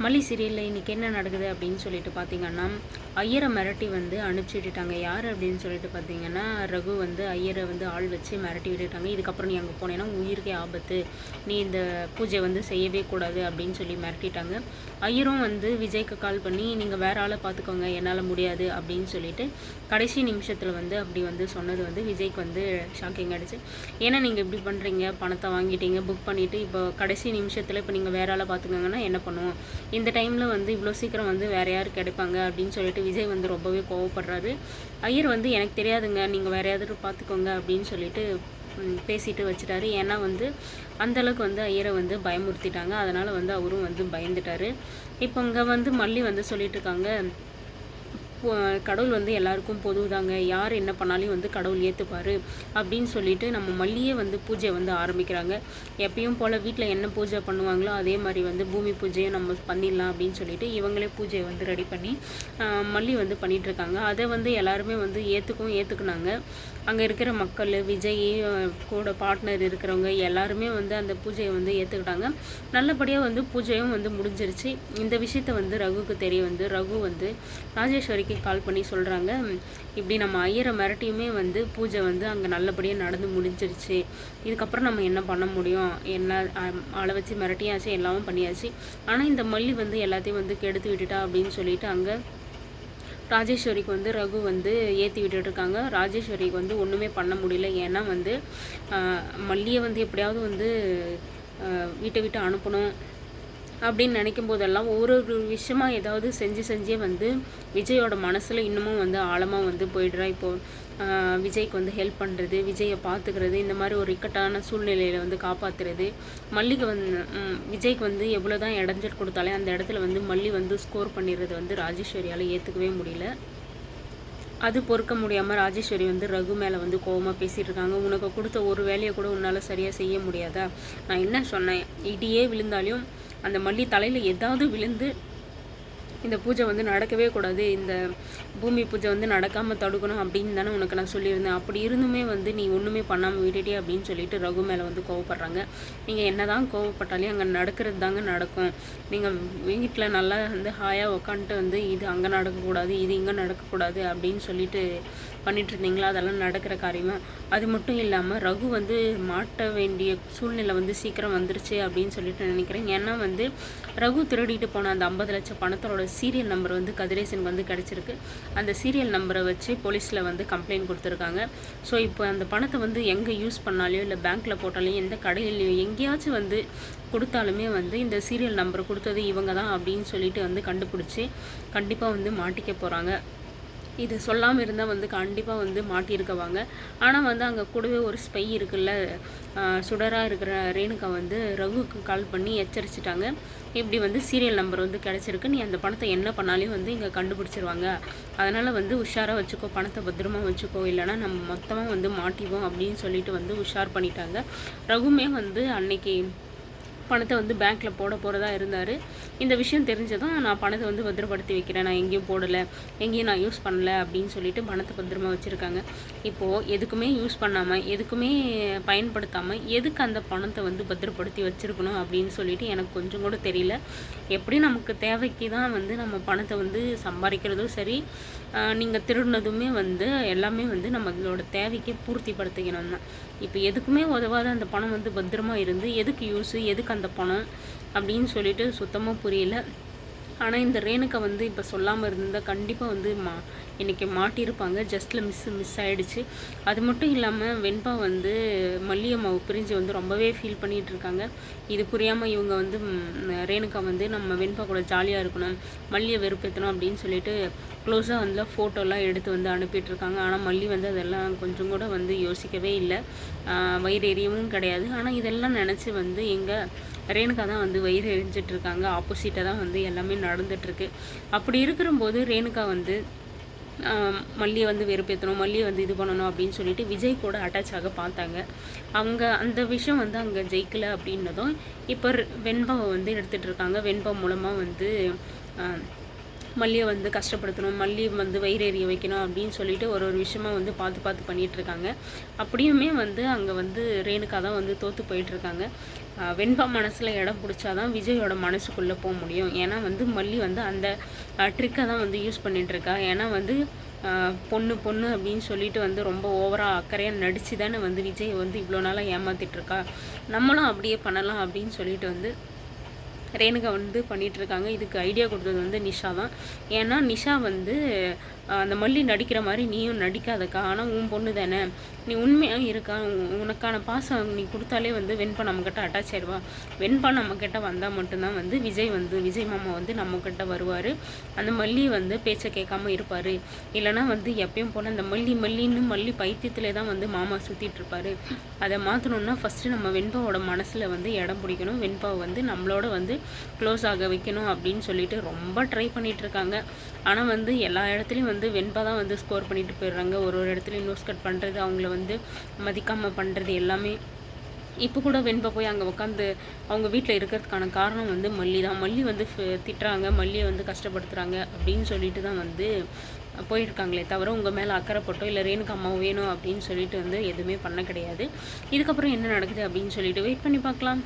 மல்லி சீரியலில் இன்றைக்கி என்ன நடக்குது அப்படின்னு சொல்லிட்டு பார்த்தீங்கன்னா, ஐயரை மிரட்டி வந்து அனுப்பிச்சி விட்டுட்டாங்க. யார் அப்படின்னு சொல்லிட்டு பார்த்தீங்கன்னா, ரகு வந்து ஐயரை வந்து ஆள் வச்சு மிரட்டி விட்டுட்டாங்க. இதுக்கப்புறம் நீ அங்கே போனேன்னா உயிருக்கே ஆபத்து, நீ இந்த பூஜை வந்து செய்யவே கூடாது அப்படின்னு சொல்லி மிரட்டிட்டாங்க. ஐயரும் வந்து விஜய்க்கு கால் பண்ணி, நீங்கள் வேறு ஆளை பார்த்துக்கோங்க, என்னால் முடியாது அப்படின்னு சொல்லிட்டு கடைசி நிமிஷத்தில் வந்து அப்படி வந்து சொன்னது வந்து விஜய்க்கு வந்து ஷாக்கிங் ஆகிடுச்சு. ஏன்னா நீங்கள் இப்படி பண்ணுறீங்க, பணத்தை வாங்கிட்டீங்க, புக் பண்ணிவிட்டு இப்போ கடைசி நிமிஷத்தில் இப்போ நீங்கள் வேறு ஆளை பார்த்துக்கோங்கன்னா என்ன பண்ணுவோம், இந்த டைமில் வந்து இவ்வளோ சீக்கிரம் வந்து வேறு யார் கிடைப்பாங்க அப்படின்னு சொல்லிட்டு விஜய் வந்து ரொம்பவே கோவப்படுறாரு. ஐயர் வந்து எனக்கு தெரியாதுங்க, நீங்கள் வேறு யாராவது பார்த்துக்கோங்க அப்படின்னு சொல்லிட்டு பேசிட்டு வச்சுட்டாரு. ஏன்னா வந்து அந்தளவுக்கு வந்து ஐயரை வந்து பயமுறுத்திட்டாங்க. அதனால் வந்து அவரும் வந்து பயந்துட்டார். இப்போ இங்கே வந்து மல்லி வந்து சொல்லிட்டு இருக்காங்க, கடவுள் வந்து எல்லாருக்கும் பொதுதாங்க, யார் என்ன பண்ணாலும் வந்து கடவுள் ஏற்றுப்பார் அப்படின்னு சொல்லிட்டு நம்ம மல்லியே வந்து பூஜை வந்து ஆரம்பிக்கிறாங்க. எப்பயும் போல் வீட்டில் என்ன பூஜை பண்ணுவாங்களோ அதே மாதிரி வந்து பூமி பூஜையை நம்ம பண்ணிடலாம் அப்படின்னு சொல்லிட்டு இவங்களே பூஜையை வந்து ரெடி பண்ணி மல்லி வந்து பண்ணிகிட்ருக்காங்க. அதை வந்து எல்லாருமே வந்து ஏற்றுக்குனாங்க. அங்கே இருக்கிற மக்கள், விஜய் கூட பார்ட்னர் இருக்கிறவங்க எல்லாருமே வந்து அந்த பூஜையை வந்து ஏற்றுக்கிட்டாங்க. நல்லபடியாக வந்து பூஜையும் வந்து முடிஞ்சிருச்சு. இந்த விஷயத்த வந்து ரகுவுக்கு தெரிய வந்து ரகு வந்து ராஜேஸ்வரிக்கு கால் பண்ணி சொல்கிறாங்க, இப்படி நம்ம ஐயரை மிரட்டியுமே வந்து பூஜை வந்து அங்கே நல்லபடியாக நடந்து முடிஞ்சிருச்சு, இதுக்கப்புறம் நம்ம என்ன பண்ண முடியும், என்ன ஆளை வச்சு மிரட்டியாச்சு, எல்லாமும் பண்ணியாச்சு, ஆனால் இந்த மல்லி வந்து எல்லாத்தையும் வந்து கெடுத்து விட்டுட்டா அப்படின்னு சொல்லிட்டு அங்கே ராஜேஸ்வரிக்கு வந்து ரகு வந்து ஏற்றி விட்டுட்ருக்காங்க. ராஜேஸ்வரிக்கு வந்து ஒன்றுமே பண்ண முடியல. ஏன்னா வந்து மல்லியை வந்து எப்படியாவது வந்து வீட்டை விட்டு அனுப்பணும் அப்படின்னு நினைக்கும் போதெல்லாம் ஒரு விஷயமாக ஏதாவது செஞ்சே வந்து விஜயோட மனசில் இன்னமும் வந்து ஆழமாக வந்து போயிடுறா. இப்போது விஜய்க்கு வந்து ஹெல்ப் பண்ணுறது, விஜயை பார்த்துக்கிறது, இந்த மாதிரி ஒரு இக்கட்டான சூழ்நிலையில் வந்து காப்பாற்றுறது. மல்லிக்கு வந்து விஜய்க்கு வந்து எவ்வளோ தான் இடைஞ்சல் கொடுத்தாலே அந்த இடத்துல வந்து மல்லி வந்து ஸ்கோர் பண்ணிடுறது வந்து ராஜேஸ்வரியால் ஏற்றுக்கவே முடியல. அது பொறுக்க முடியாமல் ராஜேஸ்வரி வந்து ரகு மேலே வந்து கோவமாக பேசிகிட்டு இருக்காங்க. உனக்கு கொடுத்த ஒரு வேலையை கூட உன்னால் சரியாக செய்ய முடியாதா, நான் என்ன சொன்னேன், இடியே விழுந்தாலும் அந்த மல்லி தலையில் ஏதாவது விழுந்து இந்த பூஜை வந்து நடக்கவே கூடாது, இந்த பூமி பூஜை வந்து நடக்காமல் தடுக்கணும் அப்படின்னு தானே உனக்கு நான் சொல்லியிருந்தேன், அப்படி இருந்துமே வந்து நீ ஒன்றுமே பண்ணாமல் விட்டுட்டே அப்படின்னு சொல்லிட்டு ரகு மேலே வந்து கோவப்படுறாங்க. நீங்கள் என்ன தான் கோவப்பட்டாலே அங்கே நடக்கிறது தாங்க நடக்கும். நீங்கள் வீட்டில் நல்லா வந்து ஹாயாக உக்காந்துட்டு வந்து இது அங்கே நடக்கக்கூடாது, இது இங்கே நடக்கக்கூடாது அப்படின்னு சொல்லிட்டு பண்ணிட்டு இருந்தீங்களா, அதெல்லாம் நடக்கிற காரியமாக. அது மட்டும் இல்லாமல் ரகு வந்து மாட்ட வேண்டிய சூழ்நிலை வந்து சீக்கிரம் வந்துருச்சு அப்படின்னு சொல்லிட்டு நினைக்கிறேன். ஏன்னா வந்து ரகு திருடிட்டு போன அந்த 50 லட்சம் பணத்தோட சீரியல் நம்பர் வந்து கதிரேசனுக்கு வந்து கிடச்சிருக்கு. அந்த சீரியல் நம்பரை வச்சு போலீஸில் வந்து கம்ப்ளைண்ட் கொடுத்துருக்காங்க. ஸோ இப்போ அந்த பணத்தை வந்து எங்கே யூஸ் பண்ணாலையோ இல்லை பேங்க்கில் போட்டாலையும் எந்த கடையிலையோ எங்கேயாச்சும் வந்து கொடுத்தாலுமே வந்து இந்த சீரியல் நம்பர் கொடுத்தது இவங்க தான் அப்படின்னு சொல்லிட்டு வந்து கண்டுபிடிச்சி கண்டிப்பாக வந்து மாட்டிக்க போகிறாங்க. இது சொல்லாமல் இருந்தால் வந்து கண்டிப்பாக வந்து மாட்டியிருக்கவாங்க. ஆனால் வந்து அங்கே கூடவே ஒரு ஸ்பை இருக்குல்ல, சுடராக இருக்கிற ரேணுகா வந்து ரகுவுக்கு கால் பண்ணி எச்சரிச்சிட்டாங்க, இப்படி வந்து சீரியல் நம்பர் வந்து கிடச்சிருக்கு, நீ அந்த பணத்தை என்ன பண்ணாலையும் வந்து இங்கே கண்டுபிடிச்சிருவாங்க, அதனால் வந்து உஷாராக வச்சுக்கோ, பணத்தை பத்திரமா வச்சுக்கோ, இல்லைனா நம்ம மொத்தமாக வந்து மாட்டிவோம் அப்படின்னு சொல்லிட்டு வந்து உஷார் பண்ணிட்டாங்க. ரகுமே வந்து அன்னைக்கு பணத்தை வந்து பேங்க்கில் போகிறதா இருந்தார். இந்த விஷயம் தெரிஞ்சதும் நான் பணத்தை வந்து பத்திரப்படுத்தி வைக்கிறேன், நான் எங்கேயும் போடலை, எங்கேயும் நான் யூஸ் பண்ணலை அப்படின்னு சொல்லிட்டு பணத்தை பத்திரமா வச்சுருக்காங்க. இப்போது எதுக்குமே யூஸ் பண்ணாமல் எதுக்குமே பயன்படுத்தாமல் எதுக்கு அந்த பணத்தை வந்து பத்திரப்படுத்தி வச்சுருக்கணும் அப்படின்னு சொல்லிட்டு எனக்கு கொஞ்சம் கூட தெரியல. எப்படி நமக்கு தேவைக்கு தான் வந்து நம்ம பணத்தை வந்து சம்பாதிக்கிறதும் சரி, நீங்கள் திருடினதுமே வந்து எல்லாமே வந்து நம்மளோட தேவைக்கு பூர்த்திப்படுத்திக்கணும் தான். இப்போ எதுக்குமே உதவாத அந்த பணம் வந்து பத்திரமா இருந்து எதுக்கு யூஸு, எதுக்கு அந்த பணம் அப்படின்னு சொல்லிட்டு சுத்தமாக புரியல. ஆனால் இந்த ரேணுகா வந்து இப்போ சொல்லாமல் இருந்தால் கண்டிப்பாக வந்து இன்றைக்கி மாட்டியிருப்பாங்க. ஜஸ்ட்டில் மிஸ் ஆகிடுச்சு. அது மட்டும் இல்லாமல் வெண்பா வந்து மல்லியம்மாவை பிரிஞ்சு வந்து ரொம்பவே ஃபீல் பண்ணிகிட்டு இருக்காங்க. இது புரியாமல் இவங்க வந்து ரேணுகா வந்து நம்ம வெண்பா கூட ஜாலியாக இருக்கணும், மல்லியை வெறுப்பேற்றணும் அப்படின்னு சொல்லிட்டு க்ளோஸாக வந்து ஃபோட்டோலாம் எடுத்து வந்து அனுப்பிட்டுருக்காங்க. ஆனால் மல்லி வந்து அதெல்லாம் கொஞ்சம் கூட வந்து யோசிக்கவே இல்லை, வயிறு எரியவும் கிடையாது. ஆனால் இதெல்லாம் நினச்சி வந்து எங்கள் ரேணுகா தான் வந்து வயிறு எரிஞ்சிட்ருக்காங்க. ஆப்போசிட்டாக தான் வந்து எல்லாமே நடந்துகிட்ருக்கு. அப்படி இருக்கிறம்போது ரேணுகா வந்து மல்லியை வந்து வெறுப்பேற்றணும், மல்லியை வந்து இது பண்ணணும் அப்படின்னு சொல்லிட்டு விஜய் கூட அட்டாச் ஆக பார்த்தாங்க. அவங்க அந்த விஷயம் வந்து அங்கே ஜெயிக்கலை அப்படின்னதும் இப்போ வெண்பாவை வந்து எடுத்துகிட்டு இருக்காங்க. வெண்பா மூலமாக வந்து மல்லியை வந்து கஷ்டப்படுத்தணும், மல்லியை வந்து வயிறு எறிய வைக்கணும் அப்படின்னு சொல்லிட்டு ஒரு விஷயமா வந்து பார்த்து பண்ணிகிட்ருக்காங்க. அப்படியுமே வந்து அங்கே வந்து ரேணுகா தான் வந்து தோற்று போயிட்டுருக்காங்க. வெண்பா மனசில் இடம் பிடிச்சாதான் விஜயோட மனசுக்குள்ளே போக முடியும். ஏன்னா வந்து மல்லி வந்து அந்த ட்ரிக்கை தான் வந்து யூஸ் பண்ணிகிட்ருக்கா. ஏன்னா வந்து பொண்ணு பொண்ணு அப்படின்னு சொல்லிட்டு வந்து ரொம்ப ஓவராக அக்கறையாக நடித்து தானே வந்து விஜய் வந்து இவ்வளோ நாளாக ஏமாற்றிட்டுருக்கா. நம்மளும் அப்படியே பண்ணலாம் அப்படின்னு சொல்லிட்டு வந்து ரேணுகா வந்து பண்ணிகிட்ருக்காங்க. இதுக்கு ஐடியா கொடுத்தது வந்து நிஷா தான். ஏன்னா நிஷா வந்து அந்த மல்லி நடிக்கிற மாதிரி நீயும் நடிக்காதக்கா, ஆனால் உன் பொண்ணு தானே, நீ உண்மையாக இருக்கா, உனக்கான பாசம் நீ கொடுத்தாலே வந்து வெண்பா நம்மக்கிட்ட அட்டாச் ஆயிடுவா. வெண்பா நம்மக்கிட்ட வந்தால் மட்டும்தான் வந்து விஜய் மாமா வந்து நம்மக்கிட்ட வருவார். அந்த மல்லி வந்து பேச்சை கேட்காம இருப்பார். இல்லைனா வந்து எப்பயும் போல் அந்த மல்லின்னு மல்லி பைத்தியத்திலே தான் வந்து மாமா சுற்றிட்டு இருப்பார். அதை மாற்றணுன்னா ஃபஸ்ட்டு நம்ம வெண்பாவோட மனசில் வந்து இடம் பிடிக்கணும். வெண்பாவை வந்து நம்மளோட வந்து க்ளோஸ் ஆக வைக்கணும் அப்படின்னு சொல்லிட்டு ரொம்ப ட்ரை பண்ணிகிட்ருக்காங்க. ஆனால் வந்து எல்லா இடத்துலையும் வந்து வெண்பா தான் வந்து ஸ்கோர் பண்ணிட்டு போயிடுறாங்க. ஒரு இடத்துலையும் நோஸ் கட் பண்ணுறது, அவங்கள வந்து மதிக்காமல் பண்ணுறது எல்லாமே. இப்போ கூட வெண்பா போய் அங்கே உட்காந்து அவங்க வீட்டில் இருக்கிறதுக்கான காரணம் வந்து மல்லி தான். மல்லி வந்து திட்டுறாங்க, மல்லியை வந்து கஷ்டப்படுத்துகிறாங்க அப்படின்னு சொல்லிட்டு தான் வந்து போயிருக்காங்களே தவிர உங்கள் மேலே அக்கறைப்பட்டோ இல்லை ரேணுகா அம்மா வேணும் அப்படின்னு சொல்லிட்டு வந்து எதுவுமே பண்ண கிடையாது. இதுக்கப்புறம் என்ன நடக்குது அப்படின்னு சொல்லிட்டு வெயிட் பண்ணி பார்க்கலாம்.